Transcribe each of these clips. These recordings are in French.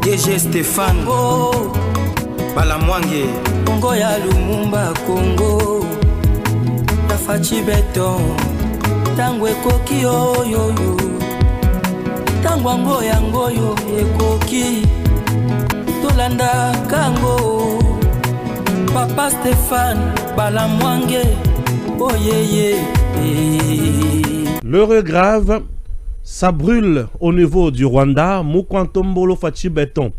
DG Stéphane Balamwange Congo ya Lumumba Congo Tafachi Beton Tangwe koki yo Tangwango yango yo ekoki Tolanda kango Papa Stéphane Balamwange oh yeah. L'heure est grave, ça brûle au niveau du Rwanda. Mukwantombolo Fachi Beton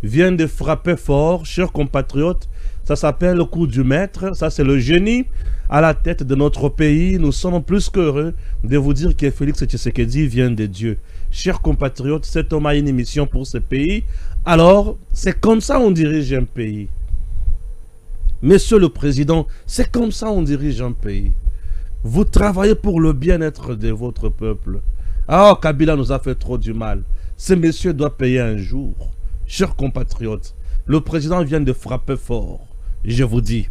vient de frapper fort, chers compatriotes. Ça s'appelle le coup du maître. Ça, c'est le génie à la tête de notre pays. Nous sommes plus qu'heureux de vous dire que Félix Tshisekedi vient de Dieu. Chers compatriotes, cet homme a une mission pour ce pays. Alors, c'est comme ça on dirige un pays. Monsieur le Président, c'est comme ça on dirige un pays. Vous travaillez pour le bien-être de votre peuple. Ah, Kabila nous a fait trop du mal. Ce monsieur doit payer un jour. Chers compatriotes, le président vient de frapper fort. Je vous dis.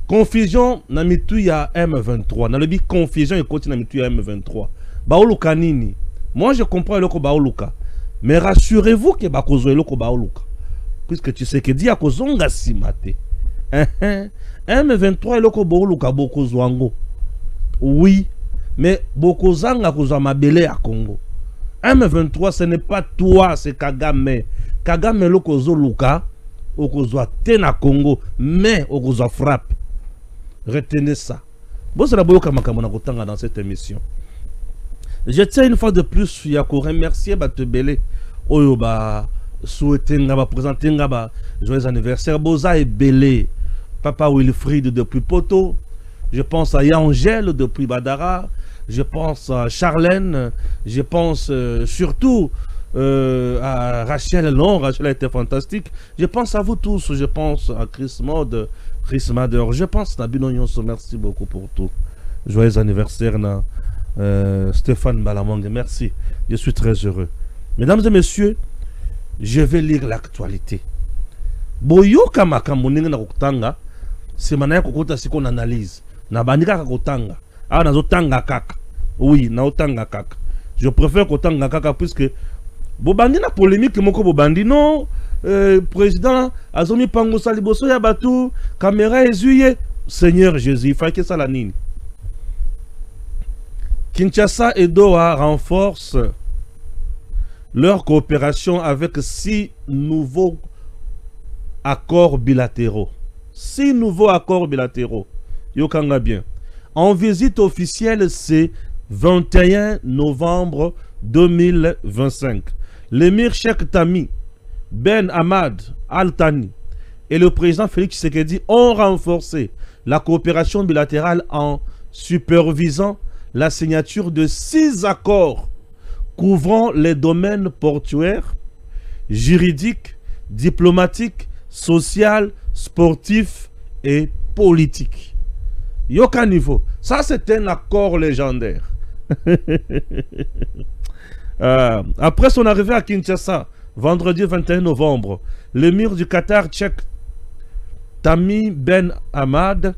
Confusion, Namituya M23. Nalobi confusion et continue Namituya M23. Baoluka nini. Moi, je comprends le Baoluka. Mais rassurez-vous que Bakozo est le Baoluka. Puisque tu sais que Dia Kozonga Simate. M23 est le Baoluka Bokozwango. Oui, mais Bokozanga Kozamabele à Congo. M23, ce n'est pas toi, c'est Kagame. Kagame le Kozo Luka, Okozwa Tena Congo, mais Okozwa frappe. Retenez ça. Bon, c'est la Boyoka Makamona Kotanga dans cette émission. Je tiens une fois de plus, Yako, remercier Batebele, Oyoba, souhaiter Ngaba, présenter Ngaba, joyeux anniversaire, Boza et Belé, Papa Wilfried depuis Poto. Je pense à Yangel depuis Badara. Je pense à Charlène. Je pense surtout à Rachel. Non, Rachel a été fantastique. Je pense à vous tous. Je pense à Chris Mode, Chris Mader. Je pense à Bino Yonso. Merci beaucoup pour tout. Joyeux anniversaire, Stéphane Balamwange. Merci. Je suis très heureux. Mesdames et messieurs, je vais lire l'actualité. Boyoka Makamoninga na Kutanga. C'est maintenant qu'on analyse. Na bandika kotanga ah nazo tanga kaka oui na otanga kaka je préfère kotanga kaka puisque bobandi na polémique moko bobandi non président azomi pango saliboso ya batu caméra ezuye Seigneur Jésus il faut que ça la nini. Kinshasa et Doha renforcent leur coopération avec 6 nouveaux accords bilatéraux. 6 nouveaux accords bilatéraux. Yokanga bien. En visite officielle, c'est 21 novembre 2025. L'émir Cheikh Tammy Ben Hamad Al Thani et le président Félix Tshisekedi ont renforcé la coopération bilatérale en supervisant la signature de 6 accords couvrant les domaines portuaires, juridiques, diplomatiques, social, sportif et politique. Yoka niveau. Ça, c'est un accord légendaire. Après son arrivée à Kinshasa, vendredi 21 novembre, l'émir du Qatar, Cheikh Tammy Ben Hamad,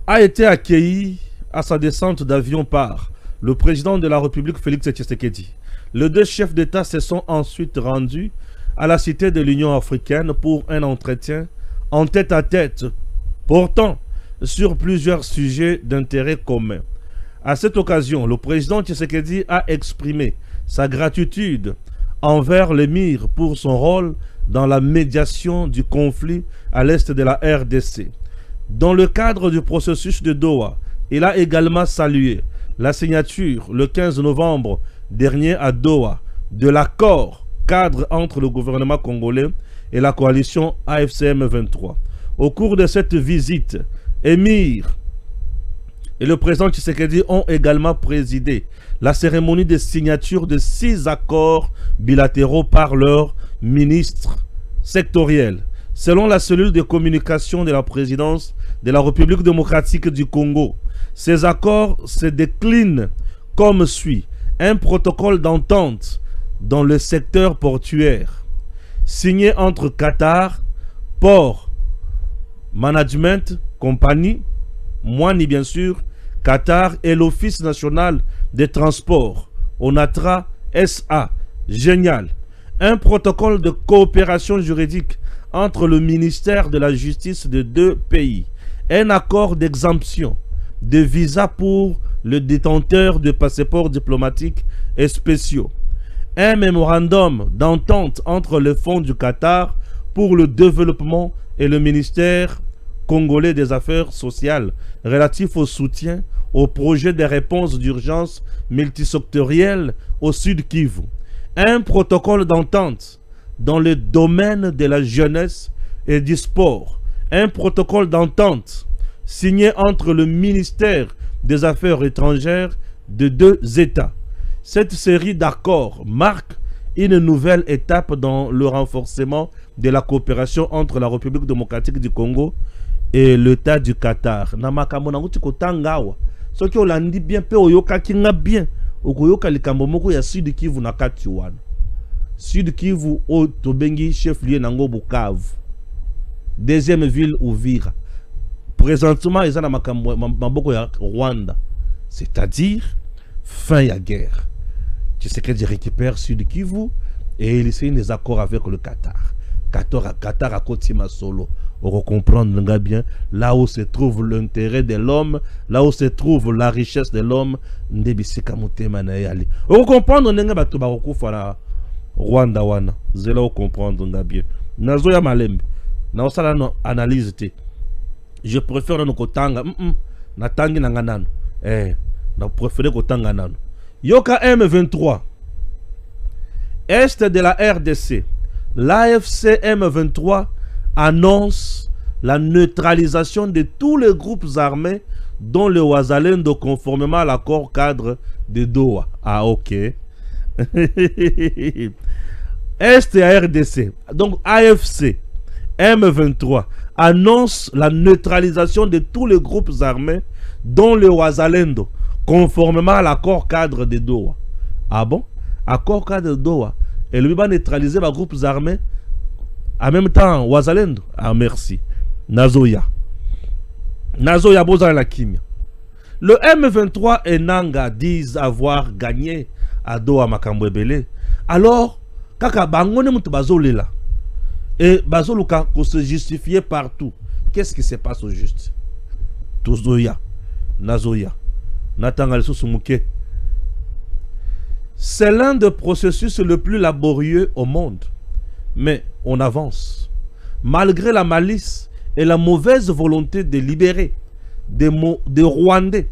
a été accueilli à sa descente d'avion par le président de la République, Félix Tshisekedi. Les 2 chefs d'État se sont ensuite rendus à la Cité de l'Union africaine pour un entretien en tête-à-tête portant sur plusieurs sujets d'intérêt commun. À cette occasion, le président Tshisekedi a exprimé sa gratitude envers l'émir pour son rôle dans la médiation du conflit à l'est de la RDC. Dans le cadre du processus de Doha, il a également salué la signature le 15 novembre dernier à Doha de l'accord cadre entre le gouvernement congolais et la coalition AFCM 23. Au cours de cette visite, Émir et le président Tshisekedi ont également présidé la cérémonie de signature de 6 accords bilatéraux par leurs ministres sectoriels. Selon la cellule de communication de la présidence de la République démocratique du Congo, ces accords se déclinent comme suit. Un protocole d'entente dans le secteur portuaire, signé entre Qatar, Port Management Company, Moini bien sûr, Qatar et l'Office national des transports, ONATRA SA. Génial. un protocole de coopération juridique entre le ministère de la Justice de deux pays, un accord d'exemption de visa pour le détenteur de passeports diplomatiques et spéciaux, un mémorandum d'entente entre le Fonds du Qatar pour le développement et le ministère congolais des Affaires sociales relatif au soutien au projet de réponse d'urgence multisectorielle au Sud Kivu, un protocole d'entente dans le domaine de la jeunesse et du sport, un protocole d'entente signé entre le ministère des Affaires étrangères de deux États. Cette série d'accords marque une nouvelle étape dans le renforcement de la coopération entre la République démocratique du Congo et l'État du Qatar. Namakambo nanguti kotangawa. Soki olandi bien pe oyoka kinga bien. Okoyoka likambo moko ya Sud Kivu na kati wana. Sud Kivu o tobengi chef-lieu nango Bukavu. Deuxième ville Uvira. Présentement, ils sont dans maboko ya Rwanda. C'est-à-dire fin ya guerre. Tshisekedi récupère Sud Kivu et il signe des accords avec le Qatar. Qatar a Kotima solo. On comprendre bien là où se trouve l'intérêt de l'homme, là où se trouve la richesse de l'homme. On comprendre nga bato ba kokufa na Rwanda wana. Zela on comprendre nga bien. Nazo ya malembe. Na osala no analyse te. Je préfère no kotanga na tangi na nganano. Na préférer kotanga nano. Yoka M23. Est de la RDC. L'AFC M23 annonce la neutralisation de tous les groupes armés dont le Ouazalendo conformément à l'accord cadre de Doha. Ah ok. Est et RDC. Donc AFC M23 annonce la neutralisation de tous les groupes armés dont le Ouazalendo conformément à l'accord cadre de Doha. Ah bon? Accord cadre de Doha. Et lui va neutraliser les groupes armés en même temps Ouazalendo. Ah merci. Nazoya. Nazoya Boza la Kimia. Le M23 et Nanga disent avoir gagné à Doha Makambwebele. Alors, kaka bangone mutu bazolela. Et bazoluka ko se justifier partout. Qu'est-ce qui se passe au juste? Tozoya. Nazoya. Natangal Susumuke. C'est l'un des processus le plus laborieux au monde. Mais on avance. Malgré la malice et la mauvaise volonté de libérer des Rwandais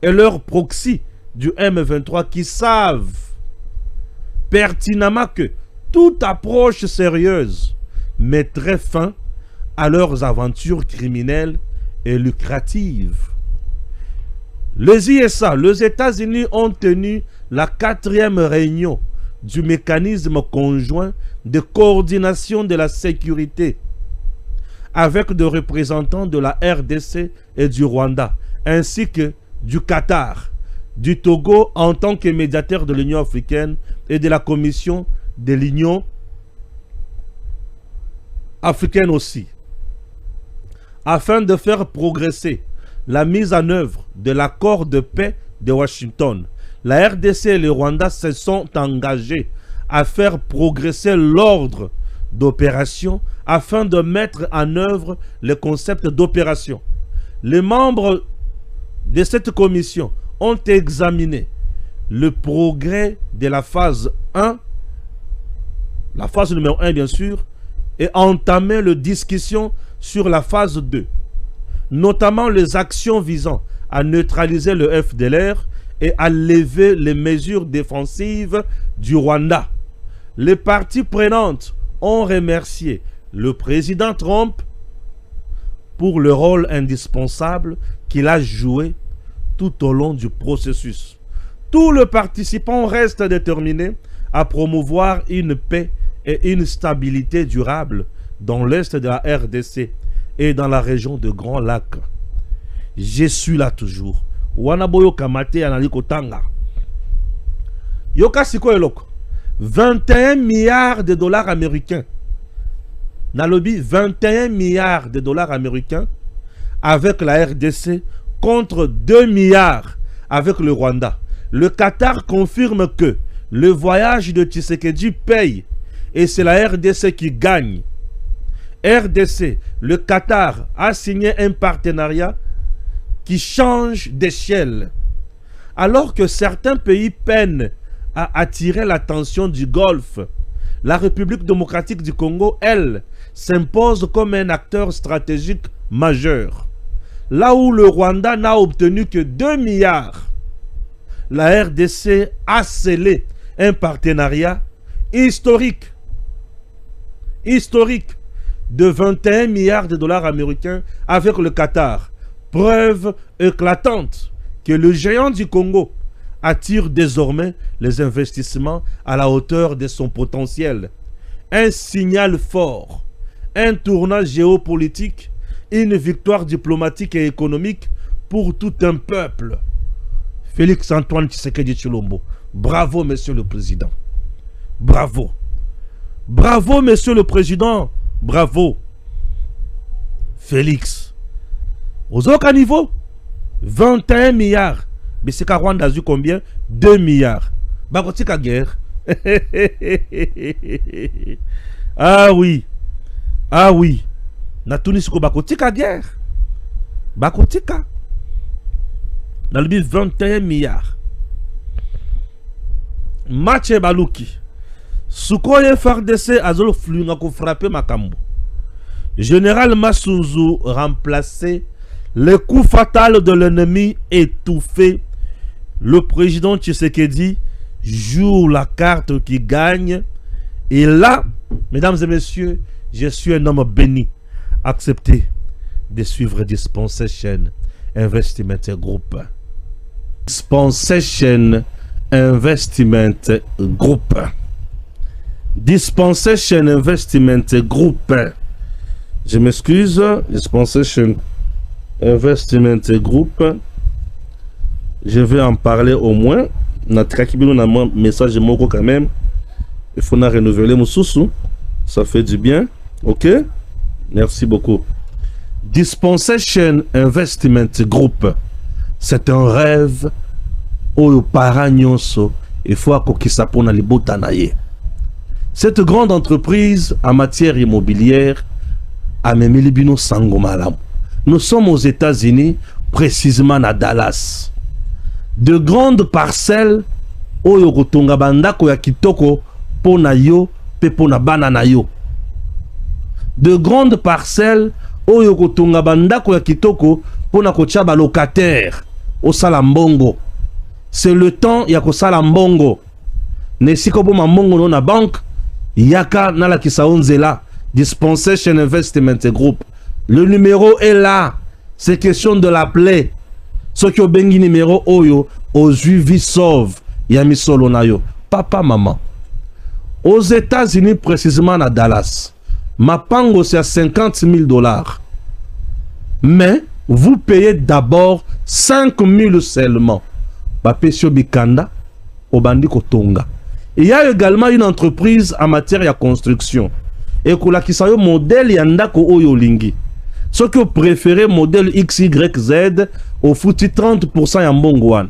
et leurs proxys du M23 qui savent pertinemment que toute approche sérieuse mettrait fin à leurs aventures criminelles et lucratives. Les USA, les États-Unis ont tenu la 4e réunion du mécanisme conjoint de coordination de la sécurité avec des représentants de la RDC et du Rwanda, ainsi que du Qatar, du Togo en tant que médiateur de l'Union africaine et de la Commission de l'Union africaine aussi, afin de faire progresser la mise en œuvre de l'accord de paix de Washington. La RDC et le Rwanda se sont engagés à faire progresser l'ordre d'opération afin de mettre en œuvre le concept d'opération. Les membres de cette commission ont examiné le progrès de la phase 1, la phase numéro 1 bien sûr, et entamé les discussions sur la phase 2, notamment les actions visant à neutraliser le FDLR et à lever les mesures défensives du Rwanda. Les parties prenantes ont remercié le président Trump pour le rôle indispensable qu'il a joué tout au long du processus. Tous les participants restent déterminés à promouvoir une paix et une stabilité durable dans l'est de la RDC et dans la région de Grand Lac. Je suis là toujours. Wanaboyo Kamate Analiko Tanga. Yoka Siko Eloko. 21 milliards de dollars américains. Nalobi, 21 milliards de dollars américains avec la RDC contre 2 milliards avec le Rwanda. Le Qatar confirme que le voyage de Tshisekedi paye et c'est la RDC qui gagne. RDC, le Qatar a signé un partenariat qui change d'échelle. Alors que certains pays peinent à attirer l'attention du Golfe, la République démocratique du Congo, elle, s'impose comme un acteur stratégique majeur. Là où le Rwanda n'a obtenu que 2 milliards, la RDC a scellé un partenariat historique de 21 milliards de dollars américains avec le Qatar. Preuve éclatante que le géant du Congo attire désormais les investissements à la hauteur de son potentiel. Un signal fort, un tournant géopolitique, une victoire diplomatique et économique pour tout un peuple. Félix Antoine Tshisekedi Tshilombo, bravo monsieur le président. Bravo. Bravo monsieur le président. Bravo. Félix. Aux autres niveaux, 21 milliards. Mais c'est qu'à Rwanda a eu combien? 2 milliards. Bakotika guerre. Ah oui. Ah oui. Na Tunisiko bakotika guerre. Bakotika. Dans le but 21 milliards. Match Baluki. Sukoye FARDC azolo flunga ko frappé Makambo. Général Massouzou remplacé. Le coup fatal de l'ennemi étouffé. Le président Tshisekedi joue la carte qui gagne. Et là, mesdames et messieurs, je suis un homme béni. Acceptez de suivre Dispensation Investment Group. Dispensation Investment Group. Dispensation Investment Group. Je m'excuse. Dispensation Investment Group. Je vais en parler au moins. Notre message moko quand même. Il faut renouveler mon sous. Ça fait du bien. Ok? Merci beaucoup. Dispensation Investment Group. C'est un rêve. Oyo paranyonso. Il faut akokisa pona libota na ye. Cette grande entreprise en matière immobilière a même libino sangomalam. Nous sommes aux États-Unis, précisément à Dallas. De grandes parcelles oyo kotonga bandako ya kitoko pona yo pe pona bana na yo. De grandes parcelles oyo kotonga bandako ya kitoko pona kotia ba locataire au salambongo. C'est le temps ya ko salambongo. Ne siko bo mbongo no na banque yaka na la kisaonzela. Dispensation Investment Group. Le numéro est là. C'est question de l'appeler. Ce qui ont bengi numéro oyo aux vie sauve yami solo na yo. Papa maman. Aux États-Unis précisément à Dallas. Ma pango c'est à $50,000. Mais vous payez d'abord 5,000 seulement. Papesio Bikanda Obandi Kotonga. Il y a également une entreprise en matière de construction. Et que la kisayo modèle yandako oyo lingi. Ce que vous préférez modèle XYZ au foutu 30% ya mbongo wana.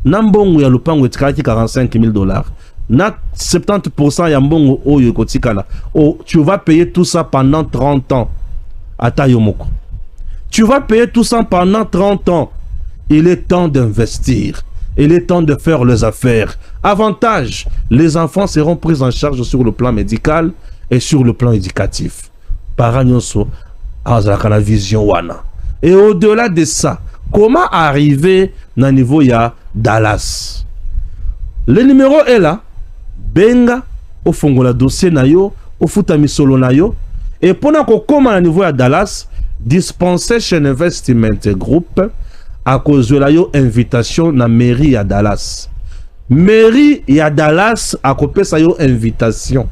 Nambongo ya lupango etikaki $45,000. Na 70% ya mbongo oyo kotikala. Oh, tu vas payer tout ça pendant 30 ans. Ata yomoko. Tu vas payer tout ça pendant 30 ans. Il est temps d'investir. Il est temps de faire les affaires. Avantage, les enfants seront pris en charge sur le plan médical et sur le plan éducatif. Paragnoso, la vision wana. Et au-delà de ça, comment arriver dans le niveau ya Dallas? Le numéro est là. Benga, au fond la dossier na yo, au futami solo na yo. Et pendant qu'on commence à niveau ya Dallas, Dispensation Investment Group, à cause de la yo invitation na mairie à Dallas. Mairie ya Dallas a copé sa yo invitation.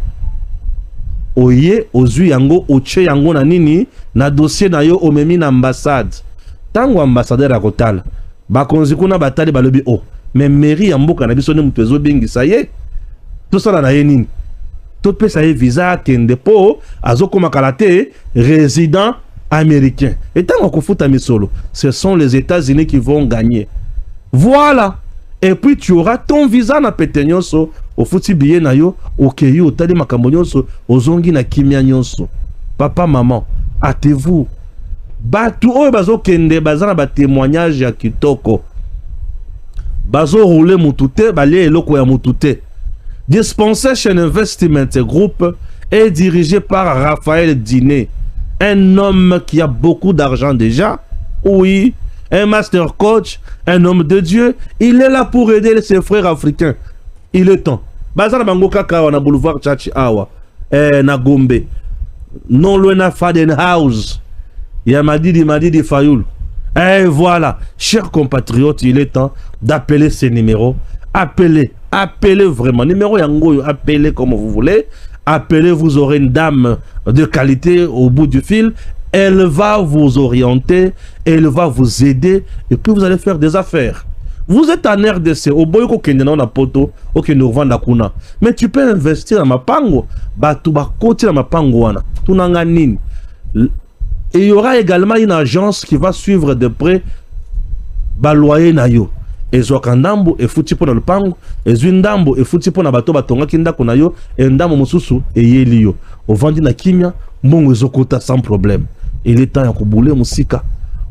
Oye, ozu yango, oche yango na nini, na dossier na yo omemi na ambassade. Tango ambassadeur a kotala, bakonzi kuna batali balobi o. Mais mairie ya mboka na biso ne mutezo bengi sa ye. Tout ça na ye nini. Tout pe sa ye visa kende po, azo koma kalate, résident américain. Et tant qu'on fout à Misolo, ce sont les États-Unis qui vont gagner. Voilà. Et puis tu auras ton visa na pete nyonso, au futi biye na yo, okeyi otali makambo nyonso, ozongi na kimia nyonso. Papa, maman, hâtez-vous. Batu oyo bazo kende, bazana ba témoignage ya kitoko. Bazo roule mutute, balie eloko ya mutute. Dispensation Investment Group est dirigé par Raphaël Diné, un homme qui a beaucoup d'argent déjà. Oui, un master coach, un homme de Dieu. Il est là pour aider ses frères africains. Il est temps. Bazana bango kaka na boulevard Chachi Awa, na Gombe. Non loin na Fadenhouse. Madidi Fayoul. Et voilà, chers compatriotes, il est temps d'appeler ces numéros. Appelez vraiment. Numéro yango, appelez comme vous voulez. Appelez, vous aurez une dame de qualité au bout du fil. Elle va vous orienter, elle va vous aider, et puis vous allez faire des affaires. Vous êtes en RDC, au boyoko kendena na poto, ok nous vendre kuna. Mais tu peux investir dans ma pango, batu ba côté dans ma pango wana. Tunanga nini. Et il y aura également une agence qui va suivre de près baloyer na yo. Ezoka ndambo e futi po na lupango, ezwi ndambo e futi po na bato batonga kinda kuna yo, e ndambo mususu e yeli yo. Ovandi na kimia, mbongo ezokota sans problème. Il est temps ya koboule musika,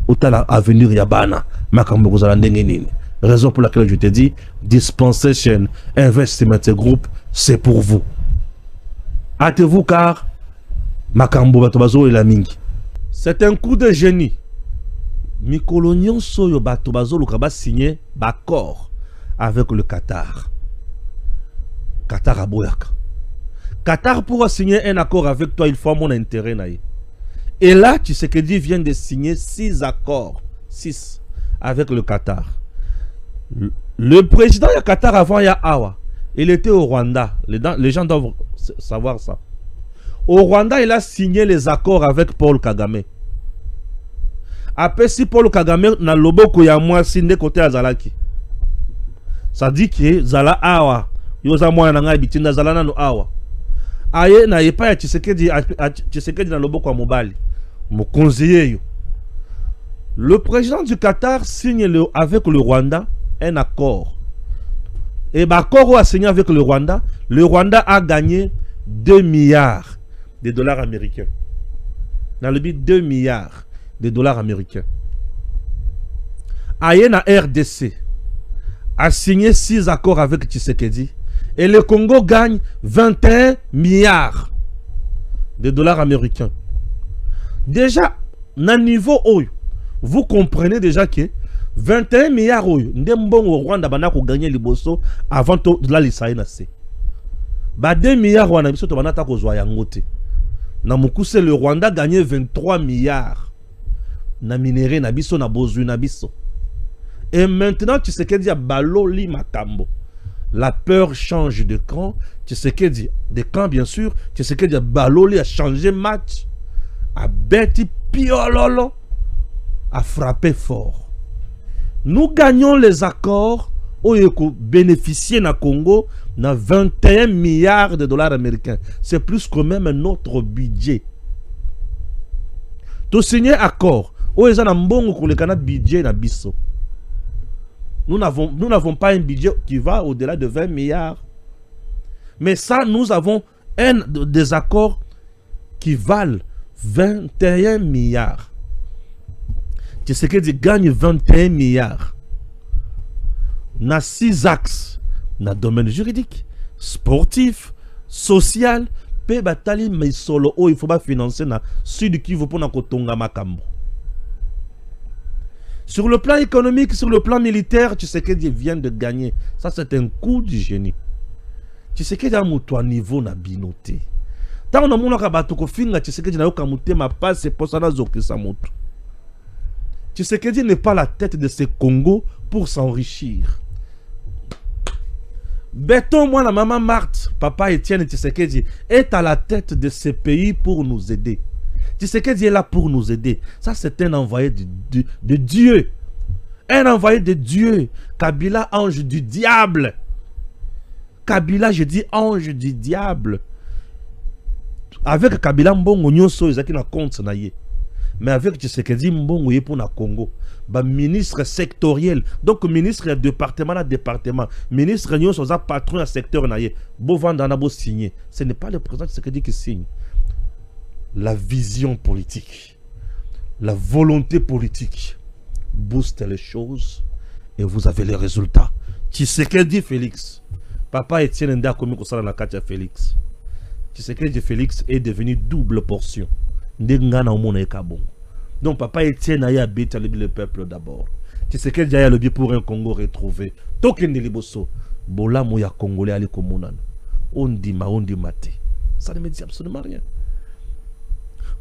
otala avenir ya bana, makambo kozala ndenge nini. Raison pour laquelle je te dis, Dispensation Investment Group, c'est pour vous. Hâtez-vous car makambo bato bazo la mingi. C'est un coup de génie. Mikolo nyonso yo bato bazo luka signé d'accord avec le Qatar. Qatar a boyaka. Qatar pour signer un accord avec toi, il faut mon intérêt naïe. Et là, tu sais que Dieu vient de signer 6 accords. 6 avec le Qatar. Le président du Qatar avant il y a Awa. Il était au Rwanda. Les gens doivent savoir ça. Au Rwanda, il a signé les accords avec Paul Kagame. Après, si Paul Kagame n'a loboko ya moi sinde côté azalaki. Ça dit que Zala Awa. Yoza moi na ngai bitinda Zala nano Awa. Aye na yepa ya Tshisekedi na loboko ya mobali. Mon conseiller yo. Le président du Qatar signe avec le Rwanda un accord. Et l'accord a signé avec le Rwanda. Le Rwanda a gagné 2 milliards de dollars américains. Dans le but 2 milliards de dollars américains. Ayena RDC a signé 6 accords avec Tshisekedi. Et le Congo gagne 21 milliards de dollars américains. Déjà, dans le niveau oyo, vous comprenez déjà que 21 milliards oyo, ndembongo au Rwanda banako gagner liboso avant de la lisaïna se. Ba 2 milliards wana biso to banata ko zwa yango te. Na mukuse le Rwanda gagné 23 milliards. Na minéré na biso na bozu na biso. Et maintenant tu sais que dit baloli makambo. La peur change de camp. Tu sais que dit de camp bien sûr. Tu sais que dit baloli a changé match. A bêti piololo. A frappé fort. Nous gagnons les accords où il bénéficier na Congo na 21 milliards de dollars américains. C'est plus que même notre budget. Tout signé accord où ils ont mbongo pour le Canada budget na biso. Nous n'avons pas un budget qui va au-delà de 20 milliards. Mais ça, nous avons des accords qui valent 21 milliards. Tu sais que tu gagnes 21 milliards. Dans 6 axes. Dans le domaine juridique, sportif, social, pe batali mais solo oh, il faut pas financer na sud qui veut pour na kotonga makambo. Sur le plan économique, sur le plan militaire, tu sais que Dieu vient de gagner. Ça c'est un coup du génie. Tu sais que dans mon toi niveau na binoté. Tant on a mon akabato ko finga tu sais que Dieu na yokamute ma passe c'est pour ça na zokisa moto. Tu sais que Dieu n'est pas la tête de ce Congo pour s'enrichir. Béton, moi, la maman Marthe, papa Étienne Tshisekedi est à la tête de ce pays pour nous aider. Tshisekedi est là pour nous aider. Ça, c'est un envoyé de Dieu. Un envoyé de Dieu. Kabila, ange du diable. Kabila, je dis ange du diable. Avec Kabila, mbongo nyonso ezaki na compte na ye. Mais avec Tshisekedi Mbongo yé pour na Congo. Bah ministre sectoriel. Donc ministre de département à département. Ministre nyon soza patron à secteur na yé. Bo vandana bo signer. Ce n'est pas le président Tshisekedi qui signe. La vision politique. La volonté politique booste les choses et vous avez les résultats. Tshisekedi Félix. Papa Etienne Nda komi kosala na katia Félix. Tshisekedi Félix est devenu double portion. Ndengana omona ekabon. Donc papa Etienne aya habite le peuple d'abord. Tshisekedi aya lobby pour un Congo retrouvé. Tokende liboso. Bola moya congolais ali komonana. On dit mate. Ça ne me dit absolument rien.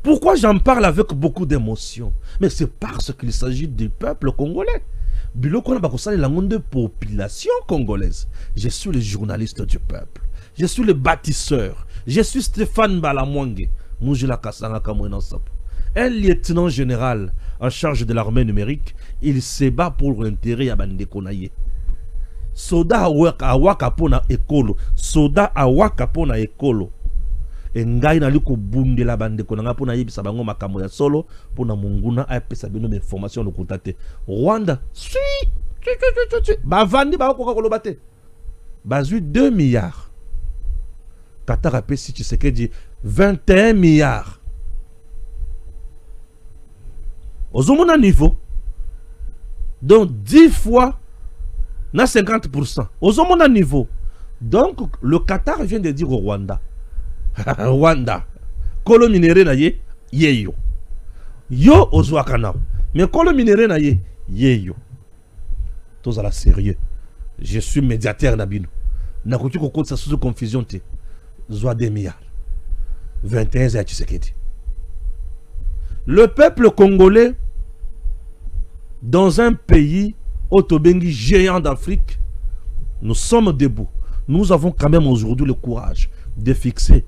Pourquoi j'en parle avec beaucoup d'émotion? Mais c'est parce qu'il s'agit du peuple congolais. Biloko na bakosala la de population congolaise. Je suis le journaliste du peuple. Je suis le bâtisseur. Je suis Stéphane Balamwange. Moujila Kasanga Kamwenansapo. Un lieutenant général en charge de l'armée numérique, il se bat pour l'intérêt à Bandekonaye. Soda awaka pona ekolo. Soda awaka pona ekolo. Engai na liko bunde la bandeko na pona yebisa bango makambo ya solo pona munguna apesa bino information lokutate. Rwanda, bavandi ba ko koloba te. Bazui 2 milliards. Qatar apesi Tshisekedi 21 milliards. Ozomona niveau. Donc 10 fois na 50%. Ozomona niveau. Donc le Qatar vient de dire au Rwanda. Rwanda. Kolo minéré na ye yo. Yo ozwakana. Mais kolo minéré na ye yo. Tous à la sérieux. Je suis médiateur d'Abino. Na kotu ko kota sous confusion te. Zwa 2 milliards. 21 za Tshisekedi. Le peuple congolais dans un pays autobengi géant d'Afrique, nous sommes debout. Nous avons quand même aujourd'hui le courage de fixer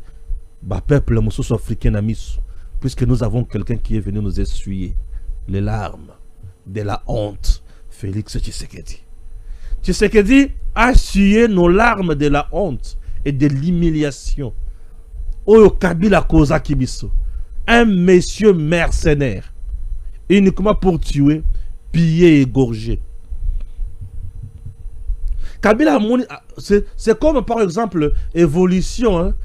le peuple africain à Miss, puisque nous avons quelqu'un qui est venu nous essuyer les larmes de la honte, Félix Tshisekedi. Tshisekedi a essuyé nos larmes de la honte et de l'humiliation. Oyo Kabila Koza Kibiso, un monsieur mercenaire, uniquement pour tuer, piller et égorger. Kabila, c'est comme par exemple évolution hein,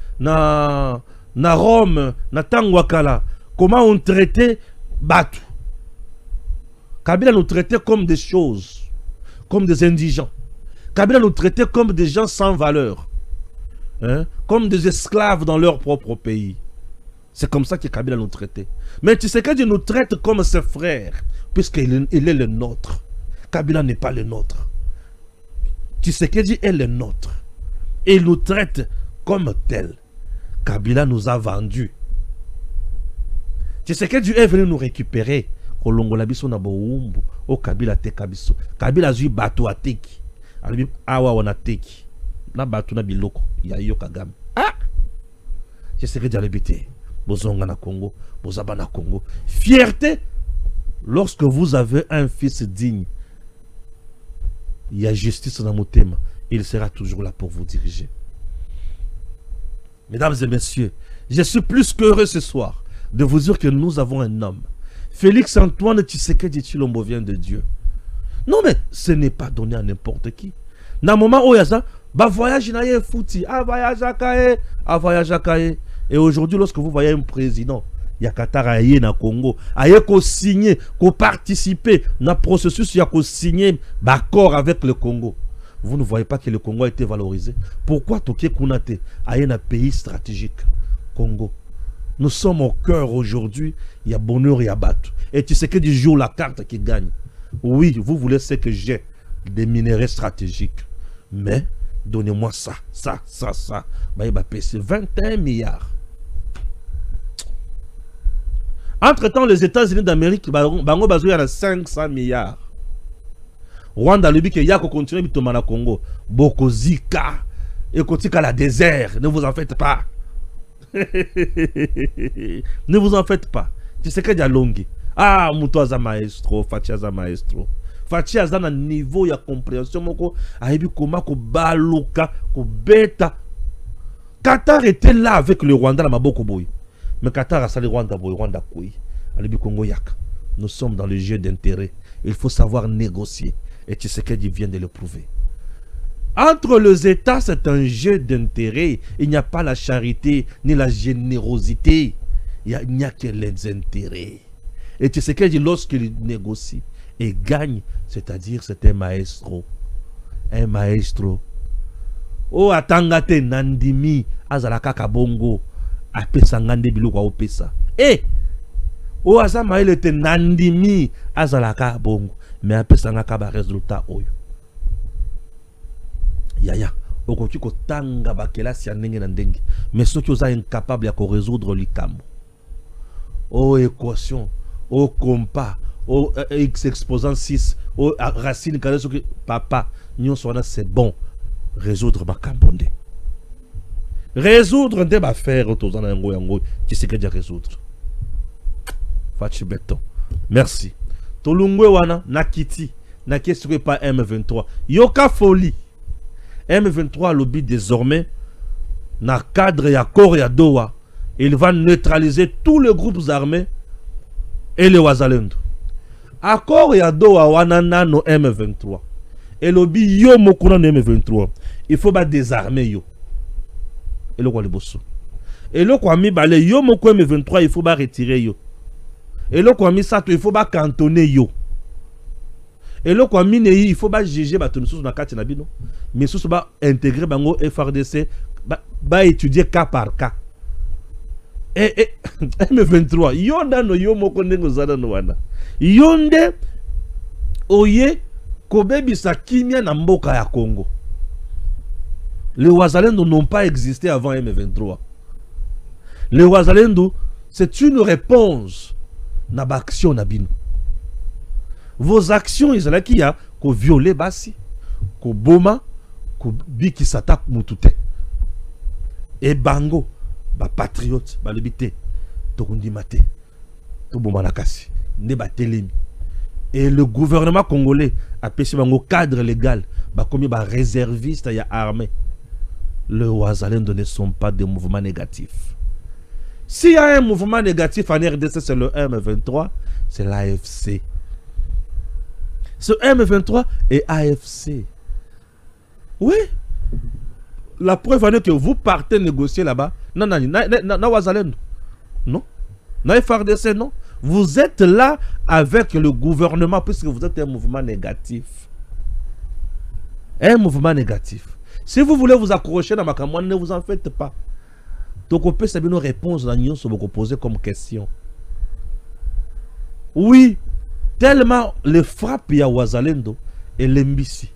na Rome, na Tangwakala. Comment on traitait Batu. Kabila nous traitait comme des choses, comme des indigents. Kabila nous traitait comme des gens sans valeur, hein, comme des esclaves dans leur propre pays. C'est comme ça que Kabila nous traitait. Mais Tshisekedi nous traite comme ses frères, puisqu'il est le nôtre. Kabila n'est pas le nôtre. Tshisekedi est le nôtre. Et il nous traite comme tel. Kabila nous a vendus. Tshisekedi est venu nous récupérer. Kolongola biso na boumbu. O Kabila te kabiso. Kabila zui bato ateki. Alibi awa wana teki. Na bato na biloko. Ya yo Kagame. Ah! Tshisekedi alibite. Bozonga na Congo. Bozaba na Congo. Fierté. Lorsque vous avez un fils digne. Il y a justice dans mon thème. Il sera toujours là pour vous diriger. Mesdames et messieurs, je suis plus qu'heureux ce soir de vous dire que nous avons un homme. Félix Antoine Tshisekedi Tshilombo vient de Dieu. Non mais ce n'est pas donné à n'importe qui. Dans le moment où il y a ça, bah voyage na ye fouti, ah voyage à Kaye. Et aujourd'hui, lorsque vous voyez un président, il y a Qatar aye na Congo, aye ko signer, ko participer dans le processus, il y a ko signer d'accord avec le Congo. Vous ne voyez pas que le Congo a été valorisé. Pourquoi Toké Kounate aye na pays stratégique Congo? Nous sommes au cœur aujourd'hui, il y a bonheur, il y a battu. Et tu sais que du jour la carte qui gagne. Oui, vous voulez ce que j'ai, des minéraux stratégiques. Mais donnez-moi ça. Bah, il va payer 21 milliards. Entre-temps, les États-Unis d'Amérique, il y a 500 milliards. Rwanda, le but, il y a continuer à Congo. Boko Zika. Et Kotika la désert. Ne vous en faites pas. Ne vous en faites pas. Tu sais que y a longue. Ah, Moutoaza maestro, Fatiaza maestro. Fatiaza na niveau ya compréhension moko aibi koma ko baluka ko beta. Qatar était là avec le Rwanda la maboko boy. Mais Qatar a sali Rwanda boy, Rwanda koui. Alibi Congo Yak. Nous sommes dans le jeu d'intérêt. Il faut savoir négocier. Et Tshisekedi vient de le prouver. Entre les États, c'est un jeu d'intérêt. Il n'y a pas la charité ni la générosité. Il n'y a que les intérêts. Et Tshisekedi, lorsqu'il négocie et gagne, c'est-à-dire c'est un maestro. Un maestro. Oh, atangate nandimi azalaka kabongo apesa ngande biloko opesa. Eh! Oh, azama il était nandimi azalaka bongo mais apesa ngaka ba résultat oyo. Yaya, okoki ko tanga bakelasi ya ndenge na ndenge mais soki oza incapable ya ko résoudre likambo. Oh, équation, oh, compas, oh, x exposant 6, oh, racine carrée sur papa, nous sommes c'est bon. Résoudre ma cambonde. Résoudre des affaires autour de yango qui c'est que de résoudre. Fachi béton. Merci. Tolungwe wana nakiti na question pas M23. Yoka folie. M23 lobby désormais na cadre ya Kor ya Doha, il va neutraliser tous les groupes armés et les Wazalendo. Accord ya Doha wana no M23. Et lobby yo mokuna no M23. Il faut pas désarmer yo. Et le quoi le bosso. Et le quoi mi balé yo moko M23 il faut pas retirer yo. Et le quoi mi sato il faut pas cantonner yo. Et le quoi mi nei il faut pas juger ba tout sous na kati na bino. Mais sous ba intégrer bango FRDC ba étudier cas par cas. Et M23 yonda no yo moko ndengo zada no wana. Yonde oye kobebisa kimia na mboka ya Congo. Les Wazalendo n'ont pas existé avant M23. Les Wazalendo, c'est une réponse na action na bino. Vos actions, ils ont qui a ko violer basi, ko boma, ko biki s'attaque mutute. Et bango, ba patriote, ba lebite, to kundi mate, to boma nakasi, ne ba telemi. Et le gouvernement congolais a pêché bango cadre légal, ba komi ba réserviste ya armée. Les Wazalendo ne sont pas des mouvements négatifs. S'il y a un mouvement négatif en RDC, c'est le M23, c'est l'AFC. Ce M23 est AFC. Oui. La preuve en est que vous partez négocier là-bas. Non, Wazalendo. Non. Non, FRDC, non. Vous êtes là avec le gouvernement puisque vous êtes un mouvement négatif. Un mouvement négatif. Si vous voulez vous accrocher dans ma campagne, ne vous en faites pas. Donc on peut savoir nos réponses dans l'union sur vous poser comme question. Oui, tellement les frappes y a Wazalendo et l'Embissi.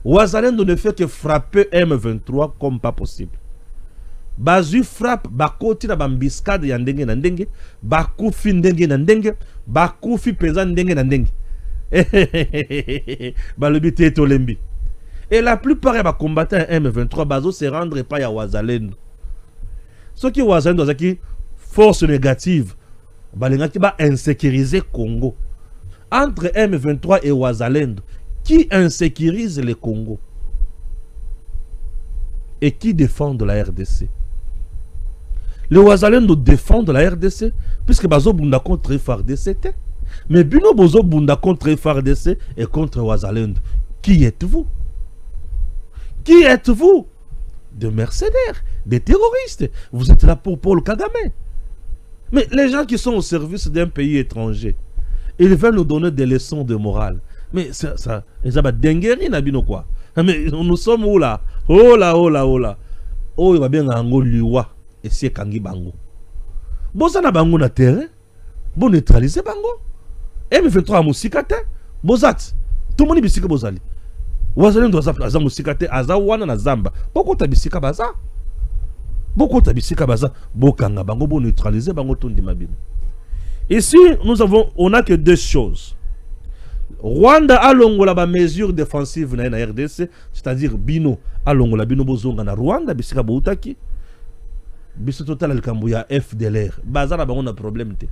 Wazalendo ne fait que frapper M23 comme pas possible. Bazu frappe bakoti na bambiscade ya ndenge na ndenge, bakufi ndenge na ndenge, bakufi pesa ndenge na ndenge. Balobité to lembi. Et la plupart des combattants M23 bazo se rendre pas à Wazalendo. Ce qui Wazalendo c'est qui force négative, balenga qui va insécuriser Congo. Entre M23 et Wazalendo, qui insécurise le Congo et qui défend de la RDC? Les Wazalendo défendent la RDC puisque bazo bunda contre FARDC. Mais bino bozo bunda contre FARDC et contre Wazalendo. Qui êtes-vous? Qui êtes-vous? Des mercenaires, des terroristes. Vous êtes là pour Paul Kagame. Mais les gens qui sont au service d'un pays étranger, ils veulent nous donner des leçons de morale. Mais ça, ils ont dengueri nabino quoi. Mais nous sommes où là? Oh là, oh là, oh là. Oh, il va bien en liwa et c'est kangi bango. Bon, ça na bango na terrain. Bon, neutraliser bango. M23 à Moussikate. Bozat. Tout le monde est bisika bozali. Wazalendo aza Moussikate aza wana na Zamba. Boko tabisika baza. Boko tabisika baza. Bokanga bango bon neutraliser bango tondi mabino. Ici, on a que deux choses. Rwanda a longola ba mesure défensive na RDC, c'est-à-dire bino a longola bino bozonga na Rwanda bisika boutaki. Biso total el kambuya FDLR. Baza na bango na problème te.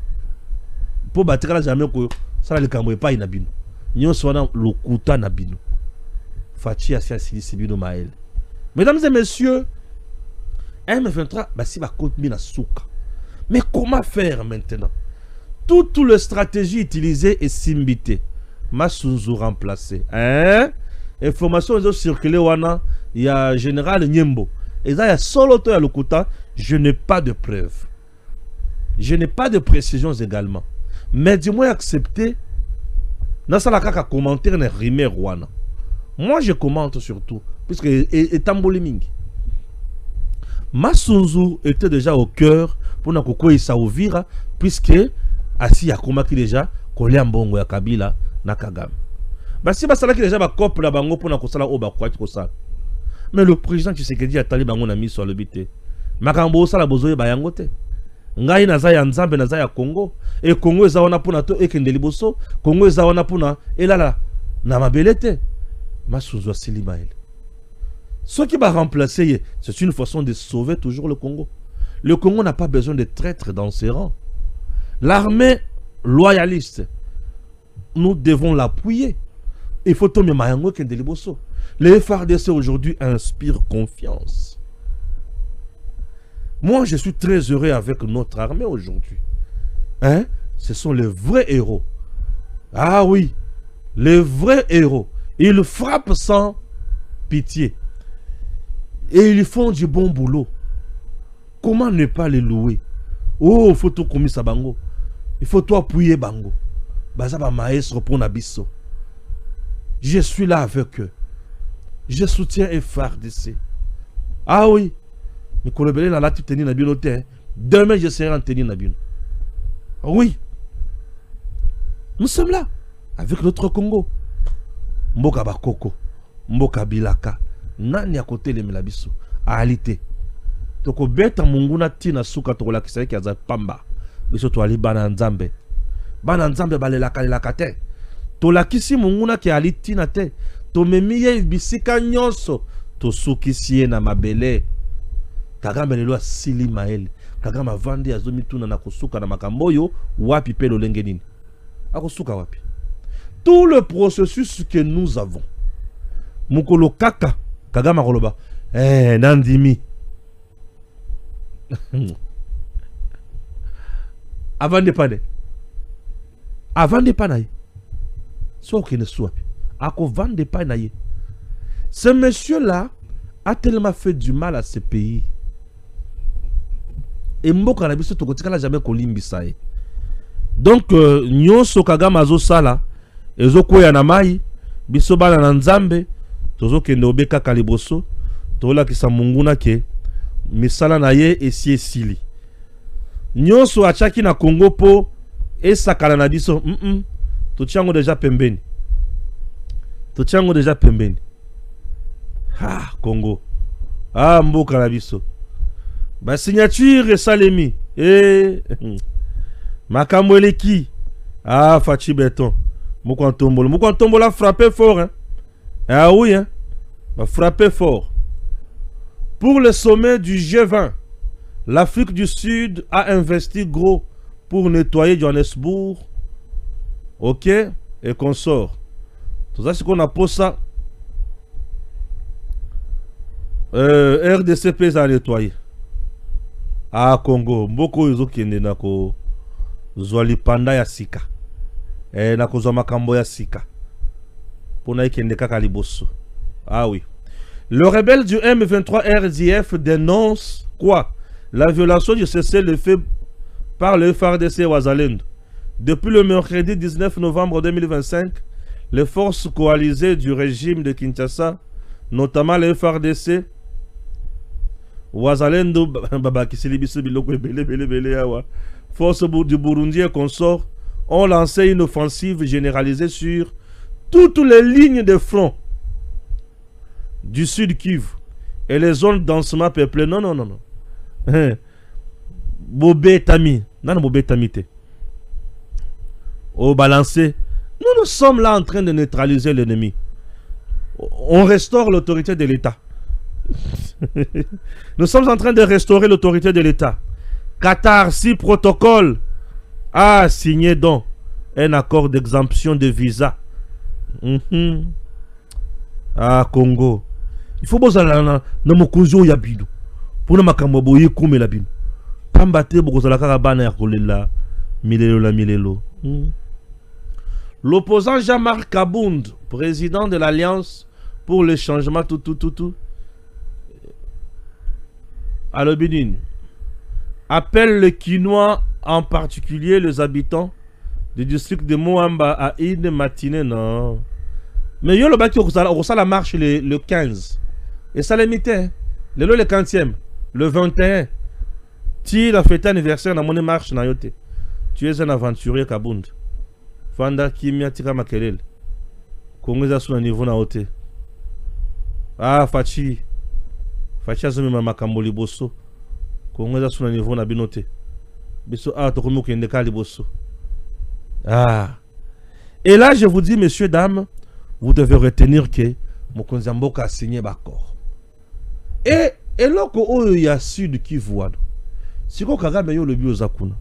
Po batikala jamais ko sala le kambuya pa ina bino. Nyon sona lokuta na bino. Fachi asia silisi bino mael. Mesdames et messieurs, M23 basi ba compte mina souka. Mais comment faire maintenant? Toutes les stratégies utilisées et simbité. Masunzu remplacé. Hein? Information ont circulé wana. Il y a général Nyembo. Et ça, il y a solo to ya lokuta. Je n'ai pas de preuves. Je n'ai pas de précisions également. Mais dis-moi accepter. Dans ça, la kaka commentaire n'est rimé wana. Moi, je commente surtout. Puisque Etamboli mingi. Masunzu était déjà au cœur pour na koko Isaouvira. Puisque Asi Yakoma qui déjà collé en bongo ya Kabila na Kagame. Bah si basala qui déjà ba couple la bango pour na kosala o ba kwati kosala. Mais le président Tshisekedi a tali bango na mis sur le bité. Makambo sala bozoye ba yango te. Ngai naza ya Nzambe naza ya Congo et Congo eza wana puna to ekende liboso, Congo eza wana puna elala na mabelete. Masunzu Silimael. Ce qui va remplacer, c'est une façon de sauver toujours le Congo. Le Congo n'a pas besoin de traîtres dans ses rangs. L'armée loyaliste, nous devons l'appuyer. Il faut tomber mayango kende liboso. Les FARDC aujourd'hui inspirent confiance. Moi, je suis très heureux avec notre armée aujourd'hui. Hein? Ce sont les vrais héros. Ah oui, les vrais héros. Ils frappent sans pitié. Et ils font du bon boulot. Comment ne pas les louer? Oh, il faut tout commis ça bango. Il faut tout appuyer bango. Bazaba maestro pour Nabiso. Je suis là avec eux. Je soutiens FARDC. Ah oui. Demain, je serai en tenue Nabino. Oui. Nous sommes là. Avec notre Congo. Mboka Bakoko. Mboka Bilaka. Nani à côté de Melabiso. Alité. Toko beta munguna tina suka tokola kisai kiaza pamba. Biso to ali bana nzambe. Bana nzambe balelaka lelaka te. Tolakisi munguna ki ali tina te. To memiye bisika nyonso. To sukisi na mabele. Kagame lelo Silimael. Kagame vandi azomi tuna na kosuka na makamboyo. Wapi pe lolenge nini. Akosuka wapi. Tout le processus que nous avons. Mukolo kaka. Kagame koloba. Nandimi. Avant de paner. Avant de paner. Soit qu'il ne soit. Ako vend de paner. Ce monsieur-là a tellement fait du mal à ce pays. Et Mboka na biso tokotika la jamais kolimbisa ye. Donc nyonso Kagame azosala ezokoya na mai biso bana na Nzambe tozokende obeka kaliboso tola kisa munguna ke misala na ye esi esili. Nyonso achaki na Congo po esakala na biso totiango déjà pembeni. Totiango déjà pembeni. Ah Congo. Ah Mboka na biso. Ba signature Salemi. Makambo eleki. Ah Fachi Beton. Moukantombola frappé fort hein. Ah oui hein. Va frapper fort. Pour le sommet du G20, l'Afrique du Sud a investi gros pour nettoyer Johannesburg. OK et consort. Tout ça c'est qu'on a posé ça. RDC pèse à nettoyer. Ah Congo, mboko yuzo kende nako zwali panda ya sika. Nako zwa makambo ya sika. Pona ikende kaka liboso. Ah oui. Le rebelle du M23 RDF dénonce quoi? La violation du cessez-le-feu par le FARDC Wazalendo. Depuis le mercredi 19 novembre 2025, les forces coalisées du régime de Kinshasa, notamment le FARDC, Wazalendo, forces du Burundi et consorts ont lancé une offensive généralisée sur toutes les lignes de front du Sud Kivu et les zones densément peuplées. Non. Bobé Tami. Non, Bobé Tamite. Au balancé. Nous sommes là en train de neutraliser l'ennemi. On restaure l'autorité de l'État. Nous sommes en train de restaurer l'autorité de l'État. Qatar, si protocole, a signé donc un accord d'exemption de visa. Ah, Congo. Il faut que nous mokuzo ya bino. Pour nous makambo boye kume la bino. Pambate bokozala kaka bana ya kolela. Milelo. L'opposant Jean-Marc Kabound, président de l'Alliance pour le changement à l'Obédine, appelle le Quinois, en particulier les habitants du district de Moamba, à une matinée, non. Mais yo le baki on la marche le 15. Et ça l'imitait. Le 40e, le 21. Tu as fait anniversaire dans mon marche na yote. Tu es un aventurier Kabound. Fanda kimia tika makelele. Kongeza suna niveau na yote. Ah Fachi azumi mama kamboli bosso. Kongeza suna niveau na binote. Biso tokomi kende kali bosso. Ah. Et là je vous dis messieurs dames, vous devez retenir que Mokonzi Mboka a signé d'accord. Et là que il y a sud qui voit. Si Kagame yo le biozakuna.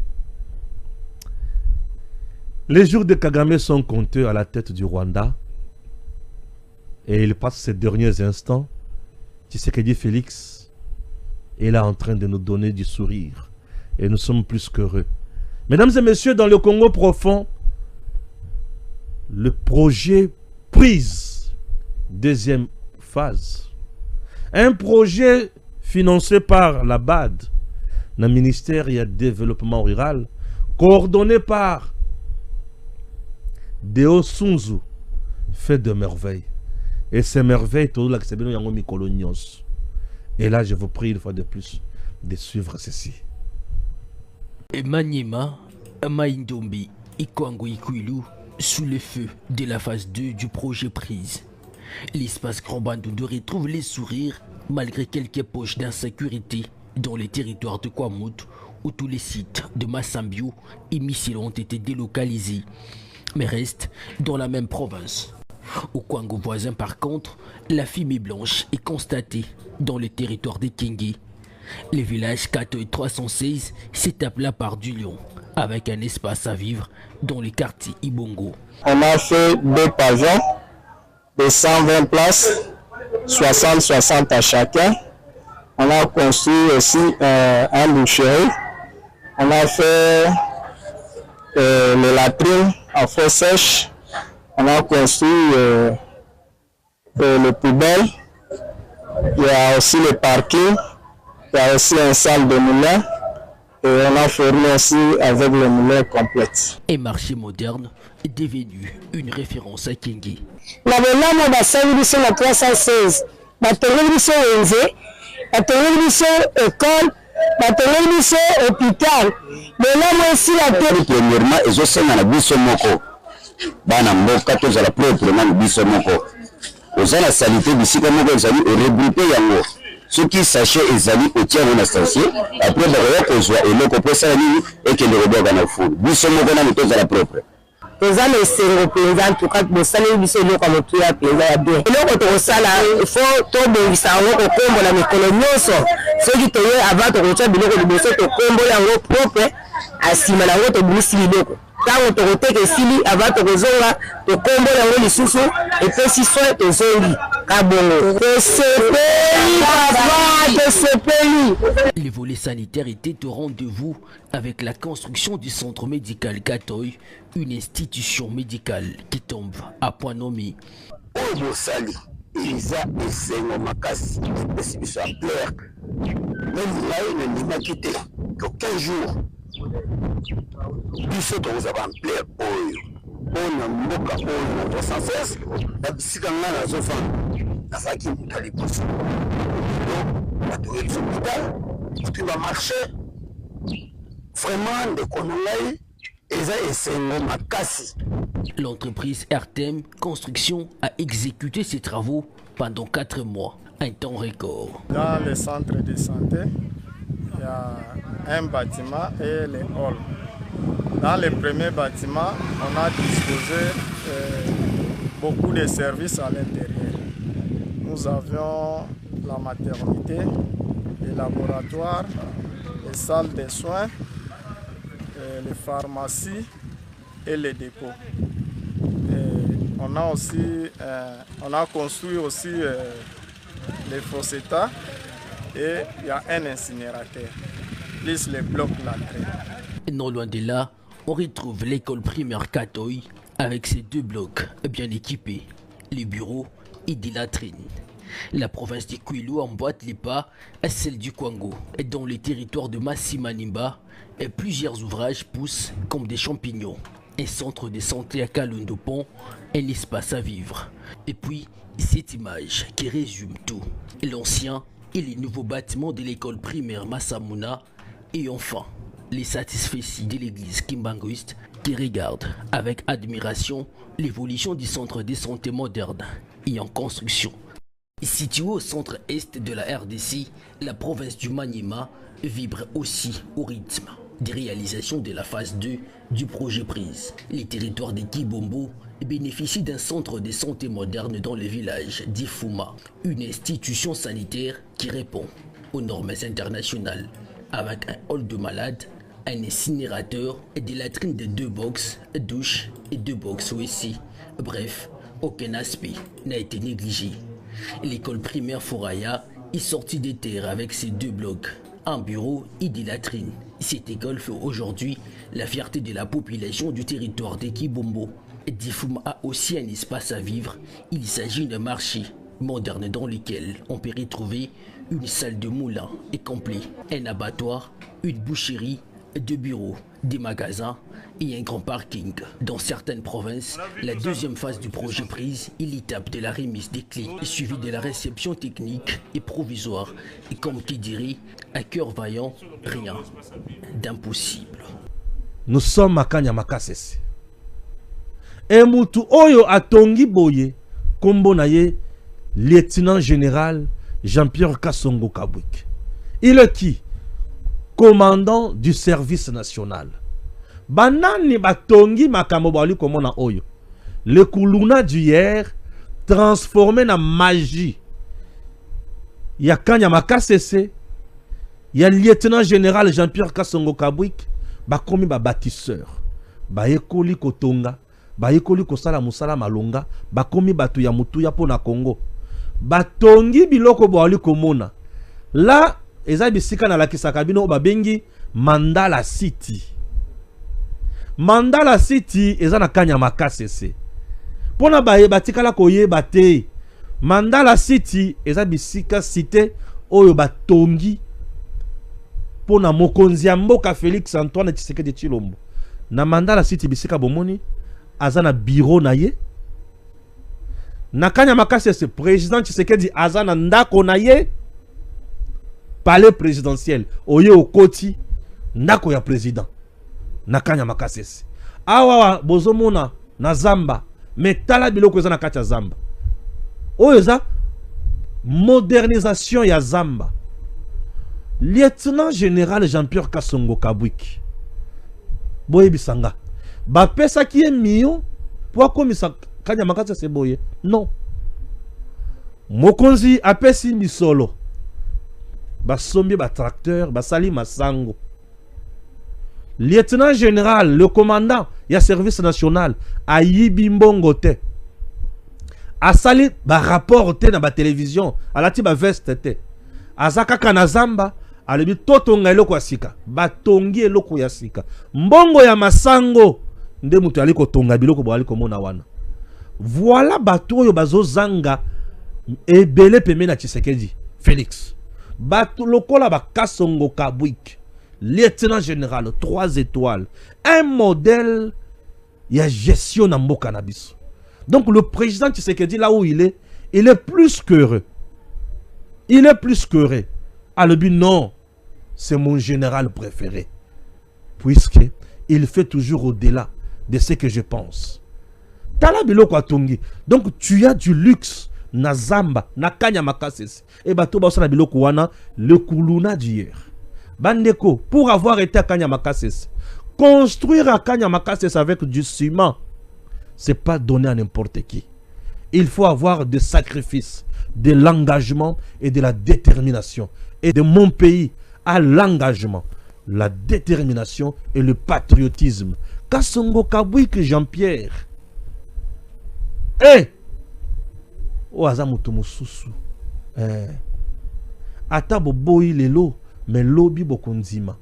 Les jours de Kagame sont comptés à la tête du Rwanda. Et il passe ces derniers instants. Tshisekedi Félix est là en train de nous donner du sourire. Et nous sommes plus qu'heureux. Mesdames et messieurs, dans le Congo profond, le projet Prise, deuxième phase. Un projet financé par la BAD, le ministère du Développement Rural, coordonné par Deo Sunzu, fait de merveilles. Et ces merveilles, tout là, c'est bien Mikolonios. Et là, je vous prie une fois de plus de suivre ceci. Maniema, Maïndombi, Ikwango Ikuilu, sous le feu de la phase 2 du projet Prise. L'espace Grand Bandundu retrouve les sourires malgré quelques poches d'insécurité dans les territoires de Kwamut où tous les sites de Massambio et missiles ont été délocalisés, mais restent dans la même province. Au Kwango voisin par contre, la fumée blanche est constatée dans le territoire de Kingi. Le village Katoy 316 s'étape là par du lion, avec un espace à vivre dans le quartier Ibongo. On a fait 2 pavillons de 120 places, 60 à chacun. On a construit aussi un boucherie. On a fait les latrines en feu sèche. On a construit le poubelle. Il y a aussi le parking. Il y a aussi une salle de moulin. Et on a formé aussi avec le moulin complète. Un marché moderne est devenu une référence à Kingi. La bonne bassin la 316. La télévision la télévision école, la télévision hôpital. Mais là, moi aussi, la télévision. Premièrement, ils ont fait la biso moko. Bana mboka tous à la première biso moko. Aux la salité d'ici comme moko ezali regroupé yango. Ceux qui sachaient ezali au tiers na station après ba ko zo et loko pesa ni et que le robot na fou. Biso moko na tous à la propre. Eza le sengo penza tuka bosale biso loko motu ya penza ya bien. Loko to sala il faut to bongisa ngo ko kombo la mikolo nyonso. Soki to ye avant to kocha biloko liboso to kombo ya ngo propre asima na ngo to bimisi biloko. Tango to koteke sili avant to kozonga to kombo ya ngo lisusu et puis si soit to zongi kabongo. Les volets sanitaires étaient au rendez-vous avec la construction du centre médical Katoy, une institution médicale qui tombe à point nommé. L'entreprise RTM Construction a exécuté ses travaux pendant 4 mois, un temps record. Dans le centre de santé, il y a un bâtiment et les halls. Dans le premier bâtiment, on a disposé beaucoup de services à l'intérieur. Nous avions la maternité, les laboratoires, les salles de soins, les pharmacies et les dépôts. Et on a construit aussi les fossetas et il y a un incinérateur, plus les blocs latrines. Non loin de là, on retrouve l'école primaire Katoy avec ses 2 blocs bien équipés, les bureaux et des latrines. La province du Kwilu emboîte les pas à celle du Kwango, et dans le territoire de Massimanimba, et plusieurs ouvrages poussent comme des champignons. Un centre de santé à Kalundopon, un espace à vivre. Et puis, cette image qui résume tout, l'ancien et les nouveaux bâtiments de l'école primaire Massamuna, et enfin, les satisfaits de l'église kimbanguiste qui regarde avec admiration l'évolution du centre de santé moderne et en construction. Situé au centre-est de la RDC, la province du Maniema vibre aussi au rythme des réalisations de la phase 2 du projet Prise. Les territoires de Kibombo bénéficient d'un centre de santé moderne dans le village d'Ifuma, une institution sanitaire qui répond aux normes internationales, avec un hall de malades, un incinérateur et des latrines de 2 box, douches et 2 box WC. Bref, aucun aspect n'a été négligé. L'école primaire Foraya est sortie des terres avec ses 2 blocs, un bureau et des latrines. Cette école fait aujourd'hui la fierté de la population du territoire de Kibombo. Difum a aussi un espace à vivre. Il s'agit d'un marché moderne dans lequel on peut retrouver une salle de moulin et complet, un abattoir, une boucherie, 2 bureaux, des magasins et un grand parking. Dans certaines provinces, la deuxième phase du projet Prise est l'étape de la remise des clés, suivie de la réception technique et provisoire. Et comme qui dirait, à cœur vaillant, rien d'impossible. Nous sommes à Kanyamakasese. Et mutu oyo atongi boye, kombo na ye, lieutenant général Jean-Pierre Kasongo Kabwik. Il est qui? Commandant du service national. Banani batongi makambo bali komona oyo. Le kuluna d'hier transformé na magie. Ya Kanyamakasese, ya lieutenant général Jean-Pierre Kasongo Kabwik, bakomi ba bâtisseur. Ba ekoli kotonga, ba ekoli kosala musala malonga, bakomi batu ya mutuya pona Congo. Batongi biloko bali komona. Là, eza bisika na lakisaka bino babengi Mandala City. Mandala City eza na Kanyamakasese. Pona baye batikala koyeba te. Mandala City eza bisika cité oyo batongi pona mokonzi ya mboka Félix Antoine Tshisekedi Tshilombo. Na Mandala City bisika bomoni aza na bureau na ye. Na Kanyamakasese président Tshisekedi aza na ndako na ye. Palais présidentiel oye okoti ndako ya président na Kanyamakasese. Awa bozomona na Zamba metala biloko eza na kati ya Zamba. Oyo eza modernisation ya Zamba. Lieutenant général Jean-Pierre Kasongo Kabwik. Boye bisanga. Ba pesa ki e miyo po akomisa Kanyamakasese boye. Non. Mokonzi apesi misolo. Basombi ba tracteur, basali masango. Lieutenant général, le commandant, ya service national, ayibi mbongo te. Asali ba rapport te na ba télévision, alati ba veste te. Azaka kanazamba, alebi totonga eloko ya sika, batongi eloko ya sika. Mbongo ya masango, nde mutu aliko tonga biloko bo aliko mona wana. Voilà bato oyo bazo zanga ebele peme na Tshisekedi, Félix. Bato lokola ba Kasongo Kabwik, lieutenant général 3 étoiles, un modèle ya gestion na mboka na biso. Donc le président Tshisekedi là où il est plus qu'heureux. Il est plus qu'heureux. À le but non, c'est mon général préféré. Puisque il fait toujours au-delà de ce que je pense. Tala biloko atongi. Donc tu as du luxe. Na Zamba, na Kanyamakasese. Et bato ba na biloko wana le kuluna d'hier. Bandeko, pour avoir été à Kanyamakasese, construire à Kanyamakasese avec du ciment, c'est pas donné à n'importe qui. Il faut avoir des sacrifices, de l'engagement et de la détermination. Et de mon pays à l'engagement, la détermination et le patriotisme. Kasongo Kabwik Jean-Pierre. O azamutu mususu ata boboyi lelo me lobi bokondima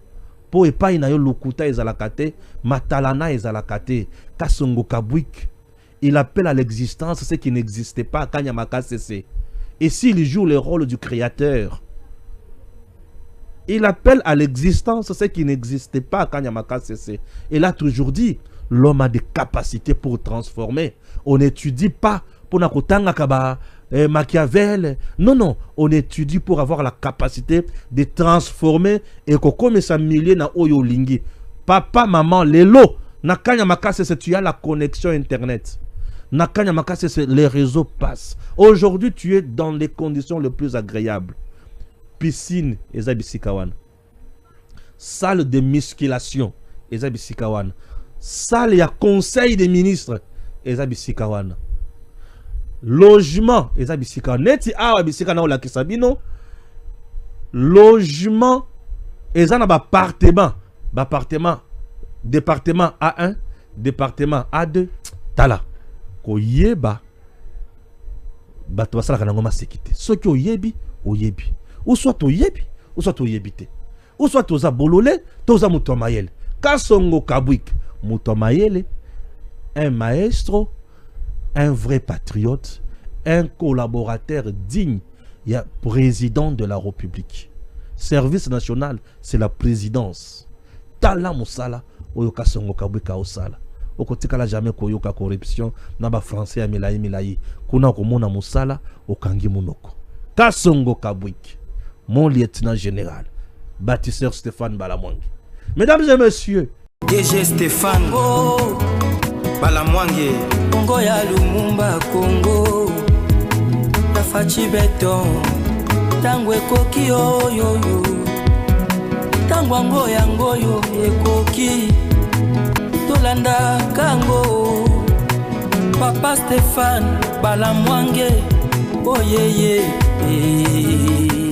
po epai na yo lokuta ezalaka te, matalana ezalaka te. Kasongo Kabwik, il appelle à l'existence ce qui n'existait pas à Kanyamaka CC. Et s'il joue le rôle du créateur, il appelle à l'existence ce qui n'existait pas à Kanyamaka CC. Il a toujours dit, l'homme a des capacités pour transformer. On n'étudie pas pour nakotanga kaba Machiavel. Non, non. On étudie pour avoir la capacité de transformer et comme ça millier na oyo lingi. Papa, maman, lelo. Nakanya Makase, tu as la connexion internet. Nakanya Makase, les réseaux passent. Aujourd'hui, tu es dans les conditions les plus agréables. Piscine, Ezabisikawan. Salle de musculation, Ezabisikawan. Salle, il y a conseil des ministres, Ezabisikawan. Logement, Ezabisikawan. Neti awa bisikana ola kisabino. Logement, Ezana appartement. Appartement. Département A1, département A2, tala. Ko yeba. Bato basala kana ngoma sekite. Soki oyebi, oyebi. Ou soit oyebi, ou soit oyebite. Ou soit toza bolole, toza mutomayele. Kasongo Kabwik, mutomayele, un maestro, un vrai patriote, un collaborateur digne, il y a président de la République. Service national, c'est la présidence. Tala musala, oyoka songo Kabwika osala. Okotika la jamais koyoka corruption, naba français ya milayi. Kuna komona musala, okangi munoko. Kasongo Kabwik, mon lieutenant général, bâtisseur Stéphane Balamwangi. Mesdames et messieurs, DG Stéphane Balamwangi, Congo ya Lumumba Congo, Tafachi Beton, Tangwe Koki yo. Tangwango yangoyo ekoki Tolanda kango Papa Stéphane Balamwangi, oh yeah yeah.